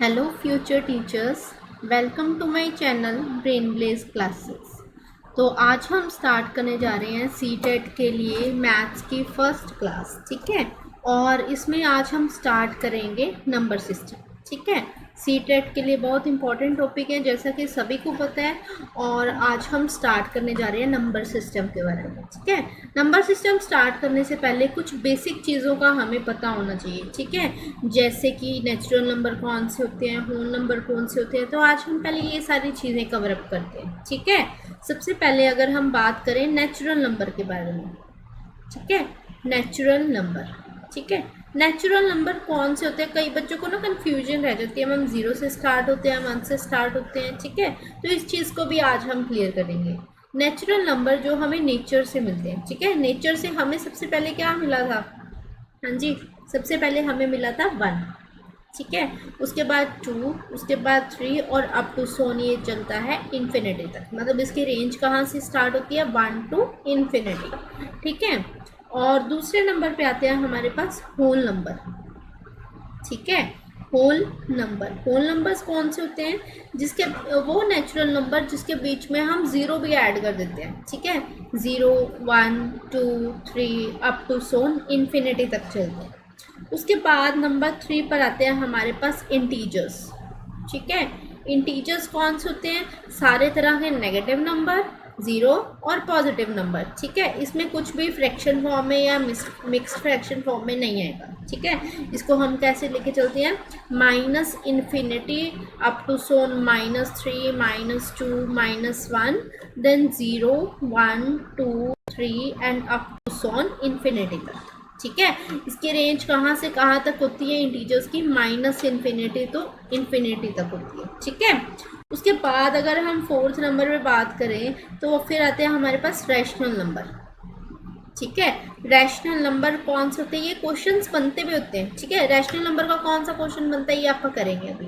Hello future teachers, welcome to my channel brain blaze classes. तो आज हम start करने जा रहे हैं सीटेट के लिए मैथ्स की फर्स्ट क्लास। ठीक है, और इसमें आज हम स्टार्ट करेंगे नंबर सिस्टम। ठीक है, सीटेट के लिए बहुत इंपॉर्टेंट टॉपिक है जैसा कि सभी को पता है। और आज हम स्टार्ट करने जा रहे हैं नंबर सिस्टम के बारे में। ठीक है, नंबर सिस्टम स्टार्ट करने से पहले कुछ बेसिक चीज़ों का हमें पता होना चाहिए। ठीक है, जैसे कि नेचुरल नंबर कौन से होते हैं, होल नंबर कौन से होते हैं। तो आज हम पहले ये सारी चीज़ें कवर अप करते हैं। ठीक है, सबसे पहले अगर हम बात करें नेचुरल नंबर के बारे में। ठीक है, नेचुरल नंबर। ठीक है, नेचुरल नंबर कौन से होते हैं, कई बच्चों को ना कन्फ्यूजन रह जाती है, हम 0 से स्टार्ट होते हैं, 1 से स्टार्ट होते हैं। ठीक है, तो इस चीज़ को भी आज हम क्लियर करेंगे। नेचुरल नंबर जो हमें नेचर से मिलते हैं। ठीक है, नेचर से हमें सबसे पहले क्या मिला था? हाँ जी, सबसे पहले हमें मिला था 1। ठीक है, उसके बाद 2, उसके बाद 3 और अप टू सोन ये चलता है इन्फिनिटी तक। मतलब इसकी रेंज कहाँ से स्टार्ट होती है? 1 टू इन्फिनिटी। ठीक है, और दूसरे नंबर पे आते हैं हमारे पास होल नंबर। ठीक है, होल नंबर। होल नंबर्स कौन से होते हैं? जिसके वो नेचुरल नंबर जिसके बीच में हम 0 भी ऐड कर देते हैं। ठीक है, 0, 1, 2, 3 अप टू सोन इन्फिनिटी तक चलते हैं। उसके बाद नंबर 3 पर आते हैं हमारे पास इंटीजर्स। ठीक है, इंटीजर्स कौन से होते हैं? सारे तरह के नेगेटिव नंबर, 0 और पॉजिटिव नंबर। ठीक है, इसमें कुछ भी फ्रैक्शन फॉर्म में या मिक्स्ड फ्रैक्शन फॉर्म में नहीं आएगा। ठीक है, इसको हम कैसे लेके चलते हैं? Minus infinity up to so on -3, -2, -1, then 0, 1, 2, 3 and up to so on infinity तक। ठीक है, इसकी रेंज कहाँ से कहाँ तक होती है इंटीजर्स की? माइनस इन्फिनिटी तो इन्फिनिटी तक होती है। ठीक है, उसके बाद अगर हम 4th नंबर पे बात करें तो फिर आते हैं हमारे पास रैशनल नंबर। ठीक है, रैशनल नंबर कौन से होते हैं? ये क्वेश्चंस बनते भी होते हैं। ठीक है, रैशनल नंबर का कौन सा क्वेश्चन बनता है ये आपका करेंगे अभी।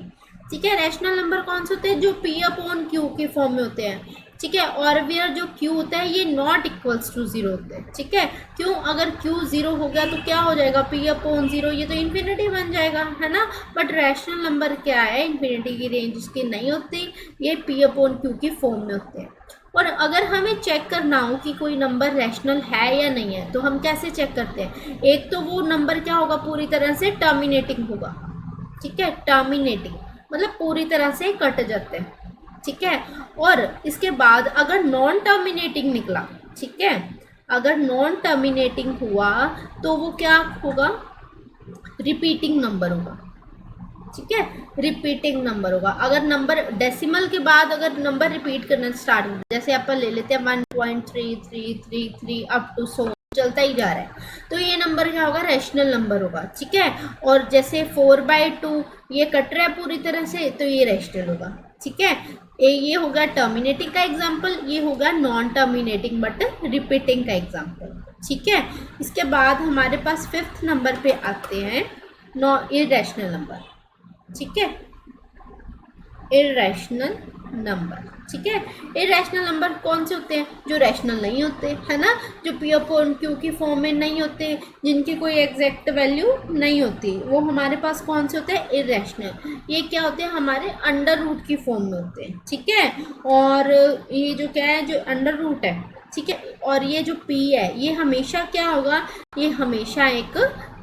ठीक है, रैशनल नंबर कौन से होते हैं? जो P अपॉन Q के फॉर्म में होते हैं। ठीक है, और वेयर जो Q होता है ये नॉट इक्वल्स टू 0 होते हैं। ठीक है, क्यों? अगर Q 0 हो गया तो क्या हो जाएगा? P अपॉन 0, ये तो इन्फिनिटी बन जाएगा, है ना। बट रैशनल नंबर क्या है? इन्फिनिटी की रेंज इसकी नहीं होती, ये P अपॉन Q की फॉर्म में होते हैं। और अगर हमें चेक करना हो कि कोई नंबर रैशनल है या नहीं है तो हम कैसे चेक करते हैं? एक तो वो नंबर क्या होगा? पूरी तरह से टर्मिनेटिंग होगा। ठीक है, टर्मिनेटिंग मतलब पूरी तरह से कट जाते हैं। ठीक है, और इसके बाद अगर नॉन टर्मिनेटिंग निकला, ठीक है, अगर नॉन टर्मिनेटिंग हुआ तो वो क्या होगा? रिपीटिंग नंबर होगा। ठीक है, रिपीटिंग नंबर होगा। अगर नंबर डेसिमल के बाद अगर नंबर रिपीट करना स्टार्ट हो, जैसे अपन ले लेते हैं 1.3333 अप टू सो चलता ही जा रहा है, तो ये नंबर क्या होगा? रैशनल नंबर होगा। ठीक है, और जैसे 4/2 ये कट रहा है पूरी तरह से तो ये रैशनल होगा। ठीक है, ये होगा टर्मिनेटिंग का एग्जाम्पल, ये होगा नॉन टर्मिनेटिंग बट रिपीटिंग का एग्जाम्पल। ठीक है, इसके बाद हमारे पास 5th नंबर पे आते हैं इररेशनल नंबर। ठीक है, इररेशनल नंबर। ठीक है, इररेशनल नंबर कौन से होते हैं? जो रैशनल नहीं होते, है ना, जो P अपॉन Q की फॉर्म में नहीं होते, जिनकी कोई एग्जैक्ट वैल्यू नहीं होती, वो हमारे पास कौन से होते हैं? इररेशनल। ये क्या होते हैं? हमारे अंडर रूट की फॉर्म में होते हैं। ठीक है, और ये जो क्या है? जो अंडर रूट है। ठीक है, और ये जो P है ये हमेशा क्या होगा? ये हमेशा एक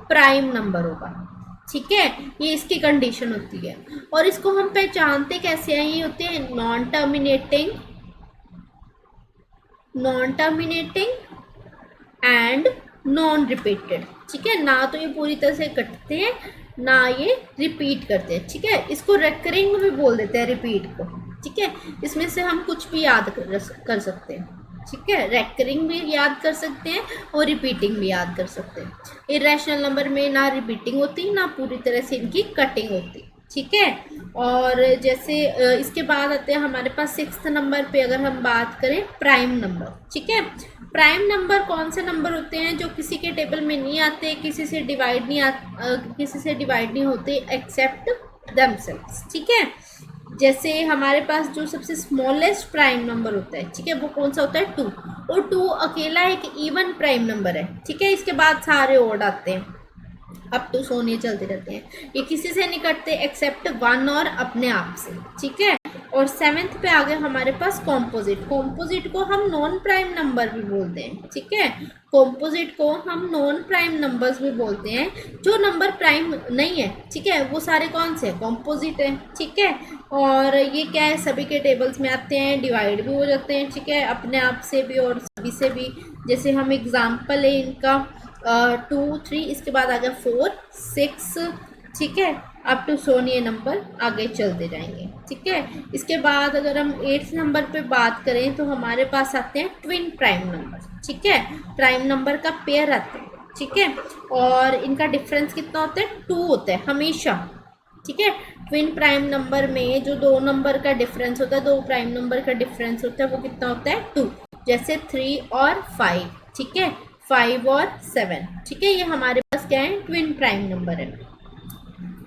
प्राइम नंबर होगा। ठीक है, ये इसकी कंडीशन होती है। और इसको हम पहचानते कैसे हैं? ये होते हैं non terminating, non terminating and non repeated. ठीक है, ना तो ये पूरी तरह से कटते हैं ना ये रिपीट करते हैं। ठीक है, इसको रेकरिंग भी बोल देते हैं, रिपीट को। ठीक है, इसमें से हम कुछ भी याद कर सकते हैं। ठीक है, रेकरिंग भी याद कर सकते हैं और रिपीटिंग भी याद कर सकते हैं। इररेशनल नंबर में ना रिपीटिंग होती ना पूरी तरह से इनकी कटिंग होती। ठीक है, और जैसे इसके बाद आते हैं हमारे पास 6th नंबर पे अगर हम बात करें प्राइम नंबर। ठीक है, प्राइम नंबर कौन से नंबर होते हैं? जो किसी के टेबल में नहीं आते, किसी से डिवाइड नहीं होते एक्सेप्ट देमसेल्व्स। ठीक है, जैसे हमारे पास जो सबसे स्मॉलेस्ट प्राइम नंबर होता है, ठीक है, वो कौन सा होता है? 2। और 2 अकेला एक इवन प्राइम नंबर है। ठीक है, इसके बाद सारे ओड आते हैं। अप टू सोन ये चलते रहते हैं, ये किसी से नहीं कटते एक्सेप्ट वन और अपने आप से, ठीक है। और सेवेंथ पे आ गए हमारे पास कॉम्पोजिट। कॉम्पोजिट को हम नॉन प्राइम नंबर भी बोलते हैं, ठीक है। कॉम्पोजिट को हम नॉन प्राइम नंबर्स भी बोलते हैं। जो नंबर प्राइम नहीं है, ठीक है, वो सारे कौन से कॉम्पोजिट हैं, ठीक है। और ये क्या है, सभी के टेबल्स में आते हैं, डिवाइड भी हो जाते हैं, ठीक है, अपने आप से भी और सभी से भी। जैसे हम एग्जाम्पल है इनका 2 3, इसके बाद आ गया 4 6, ठीक है, अप टू सोन ये नंबर आगे चलते जाएंगे, ठीक है। इसके बाद अगर हम 8th नंबर पे बात करें तो हमारे पास आते हैं ट्विन प्राइम नंबर, ठीक है। प्राइम नंबर का पेयर आते हैं, ठीक है, और इनका डिफरेंस कितना होता है, 2 होता है हमेशा, ठीक है। ट्विन प्राइम नंबर में जो दो नंबर का डिफरेंस होता है, दो प्राइम नंबर का डिफरेंस होता है, वो कितना होता है 2। जैसे 3 और 5, ठीक है, 5 और 7, ठीक है, ये हमारे पास क्या है, ट्विन प्राइम नंबर है।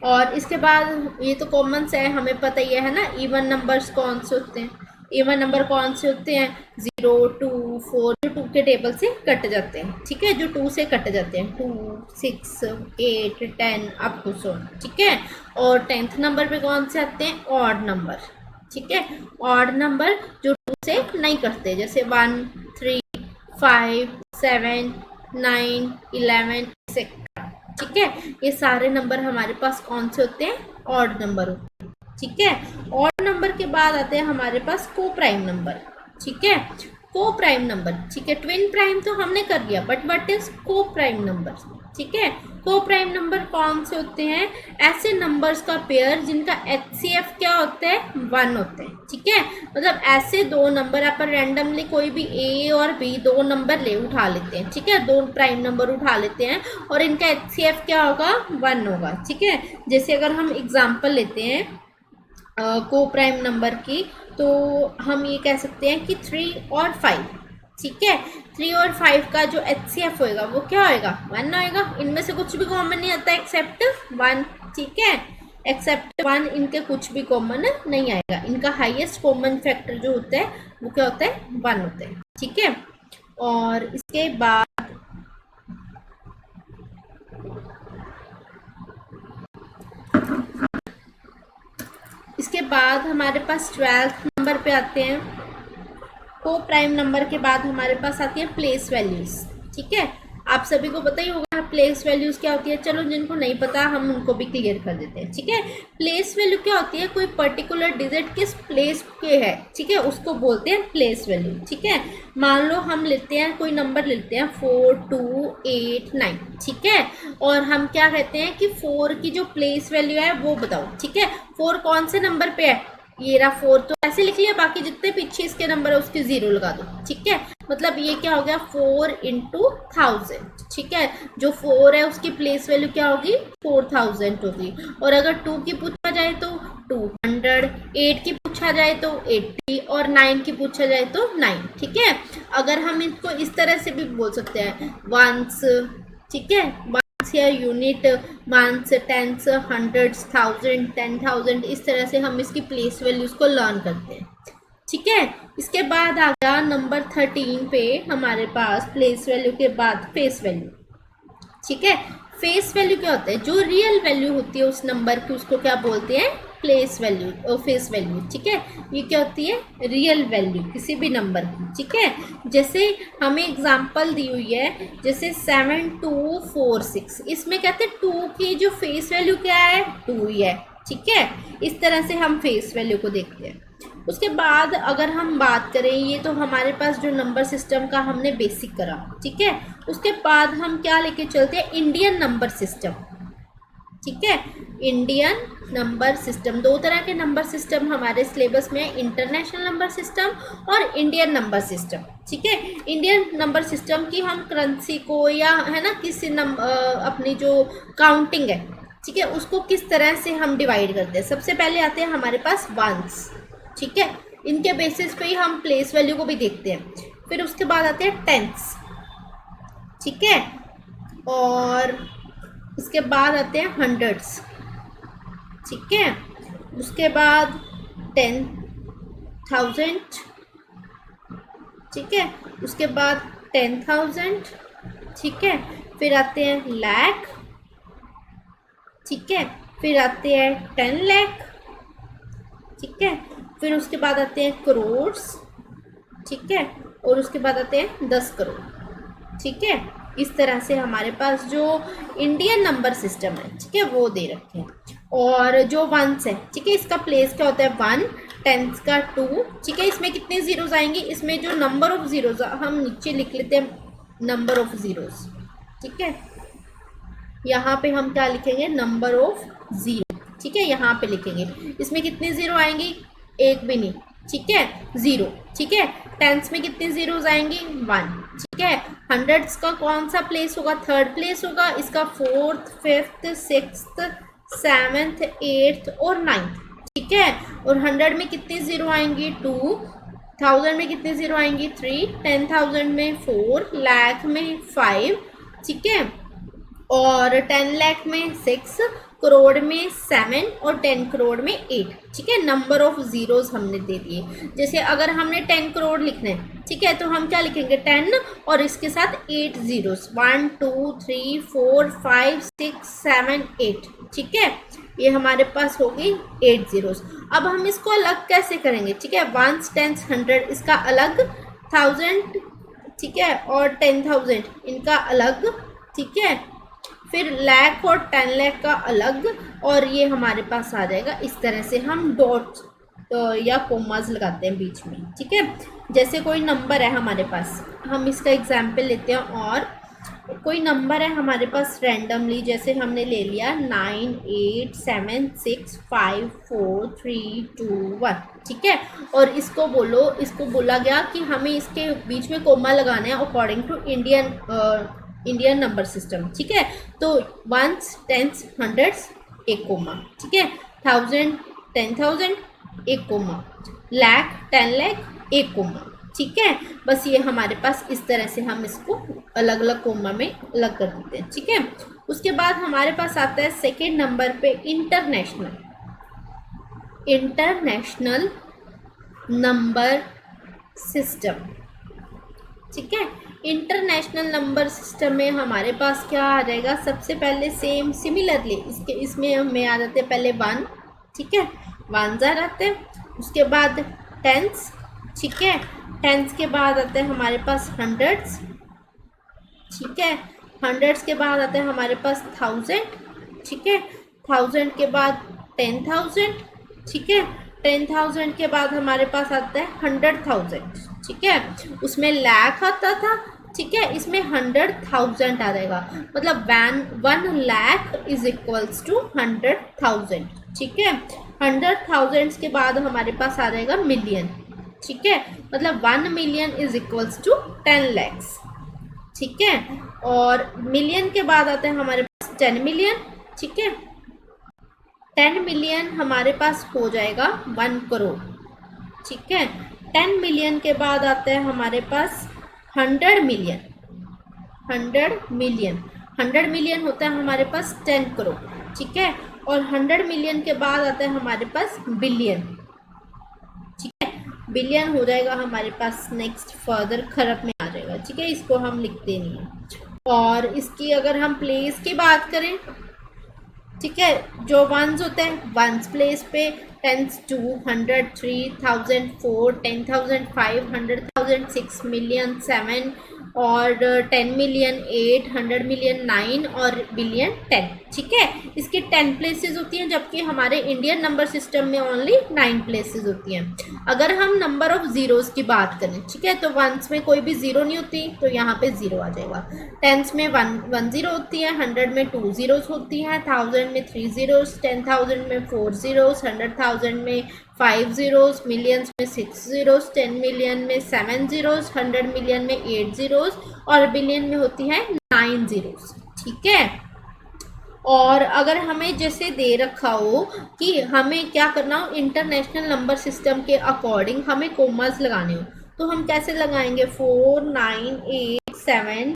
और इसके बाद ये तो कॉमन से है, हमें पता ही है ना, इवन नंबर्स कौन से होते हैं। इवन नंबर कौन से होते हैं, 0 2 4, जो 2 के टेबल से कट जाते हैं, ठीक है, जो 2 से कट जाते हैं, 2 6 8 10 अप टू सो, ठीक है। और 10th नंबर पे कौन से आते हैं, ऑड नंबर, ठीक है। ऑड नंबर जो 2 से नहीं कटते, जैसे 1 3 5 7 9 11 एक्सेट्रा, ठीक है। ये सारे नंबर हमारे पास कौन से होते हैं, ऑड नंबर होते हैं, ठीक है। ऑड नंबर के बाद आते हैं हमारे पास को प्राइम नंबर, ठीक है। को प्राइम नंबर, ठीक है, ट्विन प्राइम तो हमने कर दिया, बट व्हाट इज को प्राइम नंबर, ठीक है। को प्राइम नंबर कौन से होते हैं, ऐसे नंबर्स का पेयर जिनका HCF क्या होता है, 1 होते हैं, ठीक है। मतलब ऐसे दो नंबर आप रैंडमली कोई भी A और B दो नंबर ले उठा लेते हैं, ठीक है, दो प्राइम नंबर उठा लेते हैं और इनका HCF क्या होगा, 1 होगा, ठीक है। जैसे अगर हम एग्जाम्पल लेते हैं को प्राइम नंबर की, तो हम ये कह सकते हैं कि 3 और 5, ठीक है, 3 और 5 का जो HCF होएगा वो क्या होएगा, 1 होएगा। इनमें से कुछ भी कॉमन नहीं आता एक्सेप्ट 1, ठीक है, एक्सेप्ट 1 इनके कुछ भी कॉमन नहीं आएगा। इनका हाईएस्ट कॉमन फैक्टर जो होता है वो क्या होता है, 1 होता है, ठीक है। और इसके बाद हमारे पास 12th नंबर पे आते हैं। को प्राइम नंबर के बाद हमारे पास आती है प्लेस वैल्यूज, ठीक है। आप सभी को पता ही होगा प्लेस वैल्यूज क्या होती है, चलो जिनको नहीं पता हम उनको भी क्लियर कर देते हैं, ठीक है। प्लेस वैल्यू क्या होती है, कोई पर्टिकुलर डिजिट किस प्लेस पे है, ठीक है, उसको बोलते हैं प्लेस वैल्यू, ठीक है। मान लो हम लेते हैं कोई नंबर लेते हैं 4 2 8 9, ठीक है, और हम क्या कहते हैं कि 4 की जो प्लेस वैल्यू है वो बताओ, ठीक है। 4 कौन से नंबर पे है, ये रहा 4, तो ऐसे लिख लिया, बाकी जितने पीछे इसके नंबर है उसके 0 लगा दो, ठीक है। मतलब ये क्या हो गया, 4 into 1000, ठीक है। जो 4 है उसकी प्लेस वैल्यू क्या होगी, 4000 होगी। और अगर 2 की पूछा जाए तो 200, 8 की पूछा जाए तो 80 और 9 की पूछा जाए तो 9, ठीक है। अगर हम इसको इस तरह से भी बोल सकते हैं, वंस, ठीक है, या यूनिट, वंस, टेंस, हंड्रेड्स, 1000 10,000, इस तरह से हम इसकी प्लेस वैल्यूज को लर्न करते हैं, ठीक है। इसके बाद आ गया नंबर 13 पे हमारे पास प्लेस वैल्यू के बाद फेस वैल्यू, ठीक है। फेस वैल्यू क्या होता है, जो रियल वैल्यू होती है उस नंबर की उसको क्या बोलते हैं, प्लेस वैल्यू और फेस वैल्यू, ठीक है। ये क्या होती है, रियल वैल्यू किसी भी नंबर की, ठीक है। जैसे हमें एग्जांपल दी हुई है, जैसे 7246, इसमें कहते हैं 2 की जो फेस वैल्यू क्या है, 2 ही है, ठीक है। इस तरह से हम फेस वैल्यू को देखते हैं। उसके बाद अगर हम बात करें, ये तो हमारे पास जो नंबर सिस्टम का हमने बेसिक करा, ठीक है। उसके बाद हम क्या लेके चलते हैं, इंडियन नंबर सिस्टम, ठीक है। इंडियन नंबर सिस्टम, दो तरह के नंबर सिस्टम हमारे सिलेबस में, इंटरनेशनल नंबर सिस्टम और इंडियन नंबर सिस्टम, ठीक है। इंडियन नंबर सिस्टम की हम करेंसी को या है ना किसी अपनी जो काउंटिंग है, ठीक है, उसको किस तरह से हम डिवाइड करते हैं। सबसे पहले आते हैं हमारे पास वंस, ठीक है, इनके बेसिस पे ही हम प्लेस वैल्यू को भी देखते हैं। फिर उसके बाद आते हैं टेंस, ठीक है, और उसके बाद आते हैं हंड्रेड्स, ठीक है। उसके बाद 10,000, ठीक है। उसके बाद 10,000, ठीक है। फिर आते हैं लाख, ठीक है। फिर आते हैं 10 लाख, ठीक है। फिर उसके बाद आते हैं करोड़, ठीक है। और उसके बाद आते हैं 10 करोड़, ठीक है। इस तरह से हमारे पास जो इंडियन नंबर सिस्टम है, ठीक है, वो दे रखे हैं। और जो वंस है, ठीक है, इसका प्लेस क्या होता है 1, टेंस का 2, ठीक है। इसमें कितने जीरोस आएंगे, इसमें जो नंबर ऑफ जीरोस हम नीचे लिख लेते हैं नंबर ऑफ जीरोस, ठीक है। यहाँ पे हम क्या लिखेंगे, नंबर ऑफ जीरो, ठीक है, यहाँ पे लिखेंगे। इसमें कितने जीरो आएंगे, एक भी नहीं, ठीक है, जीरो, ठीक है। टेंस में कितने जीरोस आएंगे, 1, ठीक है। हंड्रेड्स का कौन सा प्लेस होगा, थर्ड प्लेस होगा। इसका 4th 5th 6th 7th 8th और 9th, ठीक है। और 100 में कितने जीरो आएंगे, 2, 1000 में कितने जीरो आएंगे, 3, 10,000 में 4, लाख में 5, ठीक है। और 10 लाख में 6, करोड़ में 7 और 10 करोड़ में 8, ठीक है। नंबर ऑफ जीरोस हमने दे दिए। जैसे अगर हमने 10 करोड़ लिखना है, ठीक है, तो हम क्या लिखेंगे 10 और इसके साथ 8 जीरोस, 1 2 3 4 5 6 7 8, ठीक है। ये हमारे पास हो गई 8 जीरोस। अब हम इसको अलग कैसे करेंगे, ठीक है। 1 10 100 इसका अलग, 1000, ठीक है, और 10,000 इनका अलग, ठीक है। फिर लाख और 10 लाख का अलग, और ये हमारे पास आ जाएगा। इस तरह से हम डॉट या कोमास लगाते हैं बीच में, ठीक है। जैसे कोई नंबर है हमारे पास, हम इसका एग्जाम्पल लेते हैं। और कोई नंबर है हमारे पास रैंडमली, जैसे हमने ले लिया 9 8 7 6 5 4 3 2 1, ठीक है। और इसको बोला गया कि हमें इसके बीच में कोमा लगाना है according to Indian number system, ठीक है। तो 1s 10s 100s एक कोमा, ठीक है। 1000 10,000 एक कोमा, लाख 10 लाख एक कोमा, ठीक है। बस ये हमारे पास इस तरह से हम इसको अलग अलग कोमा में अलग कर देते हैं, ठीक है। उसके बाद हमारे पास आता है सेकेंड नंबर पे इंटरनेशनल नंबर सिस्टम, ठीक है। इंटरनेशनल नंबर सिस्टम में हमारे पास क्या आ जाएगा, सबसे पहले सेम सिमिलरली इसमें हमें आ जाते हैं पहले 1, ठीक है, 1s आ जाते हैं। उसके बाद 10s, ठीक है, 10s के बाद आते हैं हमारे पास 100s, ठीक है। 100s के बाद आते हैं हमारे पास 1000, ठीक है। 1000 के बाद 10,000, ठीक है। 10,000 के बाद हमारे पास आता है 100,000, ठीक है। उसमें लाख आता था, ठीक है, इसमें 100,000 आ जाएगा। मतलब 1 लाख इज इक्वल्स टू 100,000, ठीक है। 100,000 के बाद हमारे पास आ जाएगा मिलियन, ठीक है। मतलब 1 million is equals to 10 lakhs, ठीक है। और मिलियन के बाद आता है हमारे पास 10 मिलियन, ठीक है। 10 मिलियन हमारे पास हो जाएगा 1 करोड़, ठीक है। 10 मिलियन के बाद आता है हमारे पास 100 मिलियन, 100 मिलियन होता है हमारे पास 10 करोड़, ठीक है। और 100 मिलियन के बाद आता है हमारे पास बिलियन, ठीक है। बिलियन हो जाएगा हमारे पास नेक्स्ट फर्दर खरब में आ जाएगा, ठीक है। इसको हम लिखते नहीं हैं। और इसकी अगर हम प्लेस की बात करें, ठीक है, जो वंस होते हैं वंस प्लेस पे 10s 2 100 3,000 4 10,000 5 100,000 6 मिलियन 7 और 10 मिलियन 8 100 मिलियन 9 और बिलियन 10, ठीक है। इसकी 10 प्लेसेस होती हैं, जबकि हमारे इंडियन नंबर सिस्टम में ओनली 9 प्लेसेस होती हैं। अगर हम नंबर ऑफ जीरोस की बात करें, ठीक है, तो वंस में कोई भी जीरो नहीं होती, तो यहाँ पे जीरो आ जाएगा। टेंस में 1 जीरो होती है, 100 में 2 जीरोस होती हैं, 1000 में 3 जीरोस, 10,000 में 4 जीरोस, 100,000 में 5 जीरोस, मिलियंस में 6 जीरोस, 10 मिलियन में 7 जीरोस, 100 मिलियन में 8 जीरोस और बिलियन में होती है 9 जीरोस, ठीक है। और अगर हमें जैसे दे रखा हो कि हमें क्या करना हो, इंटरनेशनल नंबर सिस्टम के अकॉर्डिंग हमें कोमास लगाने हो, तो हम कैसे लगाएंगे 4 9 8 7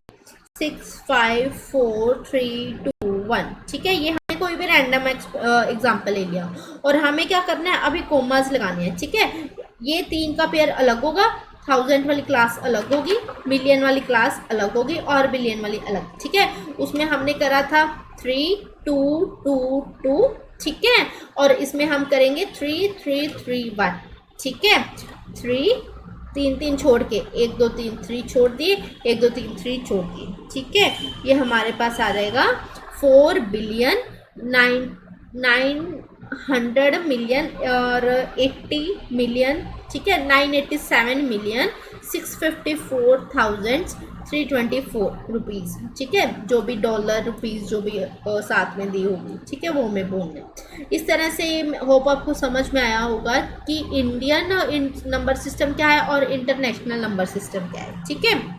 6 5 4 3 2 1, ठीक है। ये हमने कोई भी रैंडम एग्जांपल ले लिया और हमें क्या करना है, अभी कोमास लगाने हैं, ठीक है। ये 3 का पेयर अलग होगा, थाउजेंड वाली क्लास अलग होगी, मिलियन वाली क्लास अलग होगी और बिलियन वाली अलग, ठीक है। उसमें हमने करा था 3 2 2 2, ठीक है, और इसमें हम करेंगे 3 3 3 1, ठीक है। 3 3 3 छोड़ के 1 2 3 3 छोड़ दिए, 1 2 3 3 छोड़ दिए, ठीक है। ये हमारे पास आ जाएगा 4 बिलियन 900 मिलियन और 80 मिलियन, ठीक है। 987 मिलियन 654,324 रुपीज़, ठीक है। जो भी डॉलर रुपीज़ जो भी साथ में दी होगी, ठीक है, वो हमें बोलना है। इस तरह से होप आपको समझ में आया होगा कि इंडियन नंबर सिस्टम क्या है और इंटरनेशनल नंबर सिस्टम क्या है, ठीक है।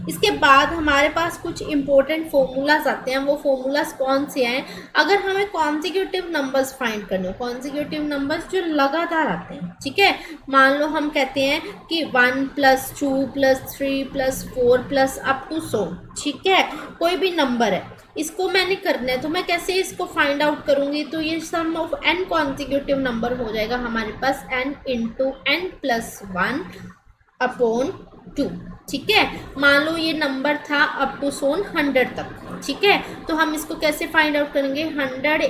इसके बाद हमारे पास कुछ इंपॉर्टेंट फॉर्मूलाज आते हैं। वो फॉर्मूलाज कौन से हैं? अगर हमें कॉन्जिक्यूटिव नंबर्स फाइंड करने हो, कॉन्जिक्यूटिव नंबर्स जो लगातार आते हैं, ठीक है। मान लो हम कहते हैं कि 1 + 2 + 3 + 4 + अप टू 100, ठीक है। कोई भी नंबर है, इसको मैंने करना है, तो मैं कैसे इसको फाइंड आउट करूंगी? तो ये सम ऑफ n कॉन्जिक्यूटिव नंबर हो जाएगा हमारे पास n × n + 1 अपॉन 2, ठीक है। मान लो ये नंबर था अप टू 100 तक, ठीक है। तो हम इसको कैसे फाइंड आउट करेंगे? 100 ×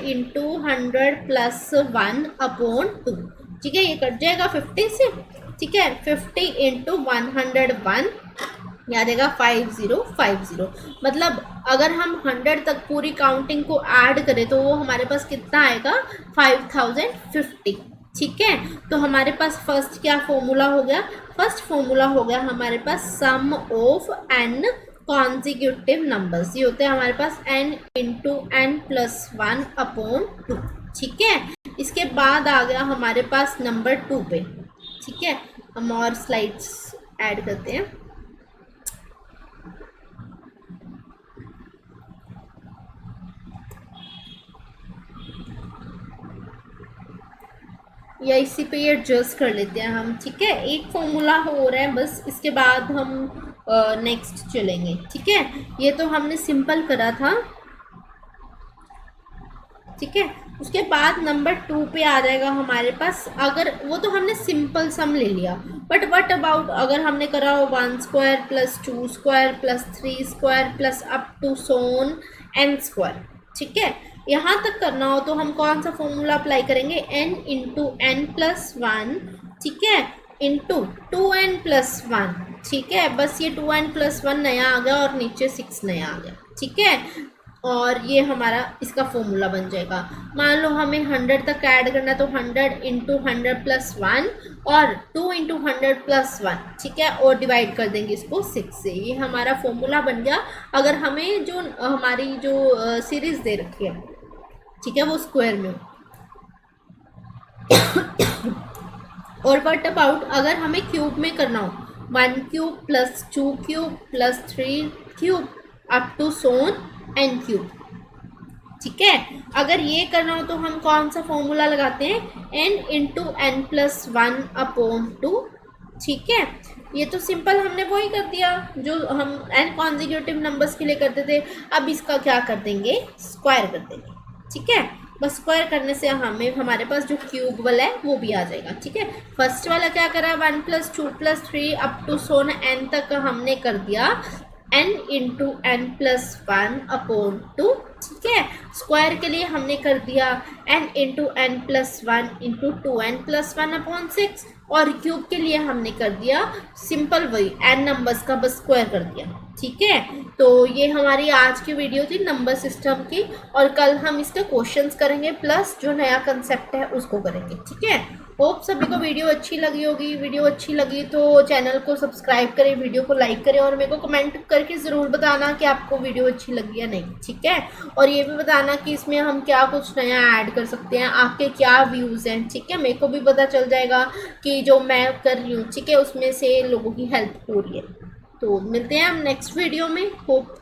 100 + 1 अपॉन 2, ठीक है। ये कट जाएगा 50 से, ठीक है। 50 × 101 आ जाएगा 5050। मतलब अगर हम 100 तक पूरी काउंटिंग को ऐड करें तो वो हमारे पास कितना आएगा? 5050, ठीक है। तो हमारे पास फर्स्ट क्या फॉर्मूला हो गया? फर्स्ट फॉर्मूला हो गया हमारे पास सम ऑफ n कॉन्जिक्यूटिव नंबर्स। ये होते हैं हमारे पास n × n + 1 अपॉन 2, ठीक है। इसके बाद आ गया हमारे पास नंबर 2 पे, ठीक है। हम और स्लाइड्स ऐड करते हैं। या इसी पे ये एडजस्ट कर लेते हैं हम, ठीक है। एक फॉर्मूला हो रहा है बस, इसके बाद हम नेक्स्ट चलेंगे, ठीक है। ये तो हमने सिंपल करा था, ठीक है। उसके बाद नंबर 2 पे आ जाएगा हमारे पास, अगर वो तो हमने सिंपल सम ले लिया, बट व्हाट अबाउट अगर हमने करा हो 1² + 2² + 3² + अप टू n², ठीक है। यहाँ तक करना हो तो हम कौन सा फॉर्मूला अप्लाई करेंगे? n × n + 1, ठीक है, इंटू 2n + 1, ठीक है। बस ये 2n + 1 नया आ गया और नीचे 6 नया आ गया, ठीक है। और ये हमारा इसका फॉर्मूला बन जाएगा। मान लो हमें 100 तक ऐड करना, तो 100 × 100 + 1 और 2 × 100 + 1, ठीक है, और डिवाइड कर देंगे इसको 6 से। ये हमारा फॉर्मूला बन गया। अगर हमें जो हमारी जो सीरीज दे रखी है, ठीक है, वो स्क्वायर में हो। और व्हाट अबाउट अगर हमें क्यूब में करना हो, 1³ + 2³ + 3³ अप टू n³, ठीक है। अगर ये करना हो तो हम कौन सा फॉर्मूला लगाते हैं? n × n + 1 अपॉन 2, ठीक है। ये तो सिंपल हमने वही कर दिया जो हम n कॉन्जिक्यूटिव नंबर्स के लिए करते थे। अब इसका क्या कर देंगे? स्क्वायर कर देंगे, ठीक है। बस स्क्वायर करने से हमें हमारे पास जो क्यूब वाला है वो भी आ जाएगा, ठीक है। फर्स्ट वाला क्या करा? 1 + 2 + 3 अप टू n तक हमने कर दिया n × n + 1 अपॉन 2, ठीक है। स्क्वायर के लिए हमने कर दिया n × n + 1 × 2n + 1 अपॉन 6, और क्यूब के लिए हमने कर दिया सिंपल वही n नंबर्स का बस स्क्वायर कर दिया, ठीक है। तो ये हमारी आज की वीडियो थी नंबर सिस्टम की, और कल हम इसके क्वेश्चंस करेंगे प्लस जो नया कंसेप्ट है उसको करेंगे, ठीक है। होप सभी को वीडियो अच्छी लगी होगी। वीडियो अच्छी लगी तो चैनल को सब्सक्राइब करें, वीडियो को लाइक करें, और मेरे को कमेंट करके ज़रूर बताना कि आपको वीडियो अच्छी लगी या नहीं, ठीक है। और ये भी बताना कि इसमें हम क्या कुछ नया ऐड कर सकते हैं, आपके क्या व्यूज़ हैं, ठीक है। मेरे को भी पता चल जाएगा कि जो मैं कर रही हूँ, ठीक है, उसमें से लोगों की हेल्प हो रही है। तो मिलते हैं हम नेक्स्ट वीडियो में। होप